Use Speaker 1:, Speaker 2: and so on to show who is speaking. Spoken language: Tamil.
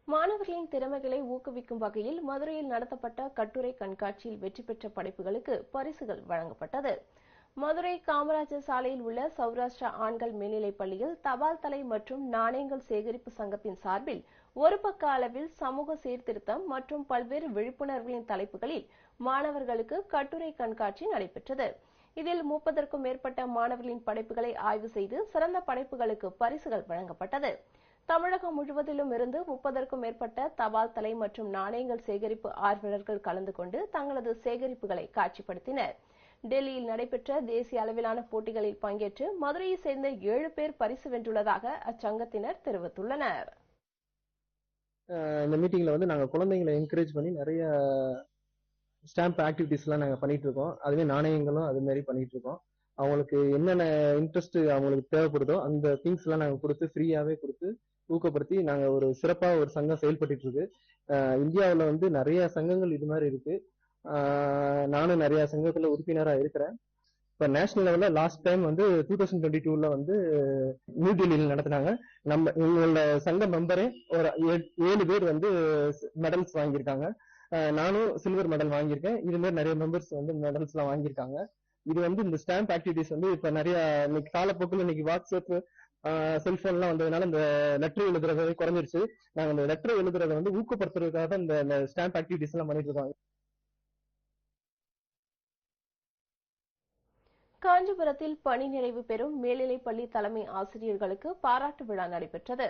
Speaker 1: மாணவர்களின் திறமைகளை ஊக்குவிக்கும் வகையில் மதுரையில் நடத்தப்பட்ட கட்டுரை கண்காட்சியில் வெற்றி பெற்ற படைப்புகளுக்கு பரிசுகள் வழங்கப்பட்டது. மதுரை காமராஜர் சாலையில் உள்ள சௌராஷ்டிரா ஆண்கள் மேல்நிலைப் பள்ளியில் தபால் தலை மற்றும் நாணயங்கள் சேகரிப்பு சங்கத்தின் சார்பில் ஒரு பக்க அளவில் சமூக சீர்திருத்தம் மற்றும் பல்வேறு விழிப்புணர்வுகளின் தலைப்புகளில் மாணவர்களுக்கு கட்டுரை கண்காட்சி நடைபெற்றது. இதில் 30க்கும் மேற்பட்ட மாணவர்களின் படைப்புகளை ஆய்வு செய்து சிறந்த படைப்புகளுக்கு பரிசுகள் வழங்கப்பட்டது. தமிழகம் முழுவதிலும் இருந்து 30க்கும் மேற்பட்ட தபால் தலை மற்றும் நாணயங்கள் சேகரிப்பு ஆர்வலர்கள் கலந்து கொண்டு தங்களது சேகரிப்புகளை காட்சிப்படுத்தினர். டெல்லியில் நடைபெற்ற தேசிய அளவிலான போட்டிகளில் பங்கேற்று மதுரையை சேர்ந்த 7 பேர் பரிசு வென்றுள்ளதாக அச்சங்கத்தினர் தெரிவித்துள்ளனர்.
Speaker 2: இந்த மீட்டிங்ல வந்து நாங்க குழந்தைகளை என்கரேஜ் பண்ணி நிறைய ஸ்டாம்ப் ஆக்டிவிட்டிஸ்லாம் நாங்க பண்ணிட்டு இருக்கோம். அதுவே நாணயங்களும் அது மாதிரி பண்ணிட்டு இருக்கோம். அவங்களுக்கு என்னென்ன இன்ட்ரெஸ்ட் அவங்களுக்கு தேவைப்படுதோ அந்த திங்ஸ் எல்லாம் நாங்க கொடுத்து ஃப்ரீயாவே கொடுத்து ஊக்கப்படுத்தி நாங்க ஒரு சிறப்பா ஒரு சங்கம் செயல்பட்டு இருக்கு. இந்தியாவில் வந்து நிறைய சங்கங்கள் இது மாதிரி இருக்கு. நானும் நிறைய சங்கத்துல உறுப்பினரா இருக்கிறேன். இப்ப நேஷனல் லெவல்ல லாஸ்ட் டைம் வந்து 2022ல வந்து நியூ டெல்லியில நடத்தினாங்க. நம்ம எங்களோட சங்க மெம்பரே ஒரு 7 பேர் வந்து மெடல்ஸ் வாங்கியிருக்காங்க. நானும் சில்வர் மெடல் வாங்கியிருக்கேன். இது மாதிரி நிறைய மெம்பர்ஸ் வந்து மெடல்ஸ் எல்லாம் வாங்கியிருக்காங்க. இது வந்து இந்த ஸ்டாம்ப் ஆக்டிவிட்டிஸ் வந்து இப்ப நிறைய இன்னைக்கு காலப்போக்கில் இன்னைக்கு வாட்ஸ்அப் செல்போன் எல்லாம் வந்ததுனால இந்த லெட்டர் எழுதுறதை குறைஞ்சிருச்சு. நாங்க இந்த லெட்டர் எழுதுறதை வந்து ஊக்கப்படுத்துறதுக்காக இந்த ஸ்டாம்ப் ஆக்டிவிட்டிஸ் எல்லாம் பண்ணிட்டு இருக்கோம்.
Speaker 1: காஞ்சிபுரத்தில் பணி நிறைவு பெறும் மேல்நிலைப் பள்ளி தலைமை ஆசிரியர்களுக்கு பாராட்டு விழா நடைபெற்றது.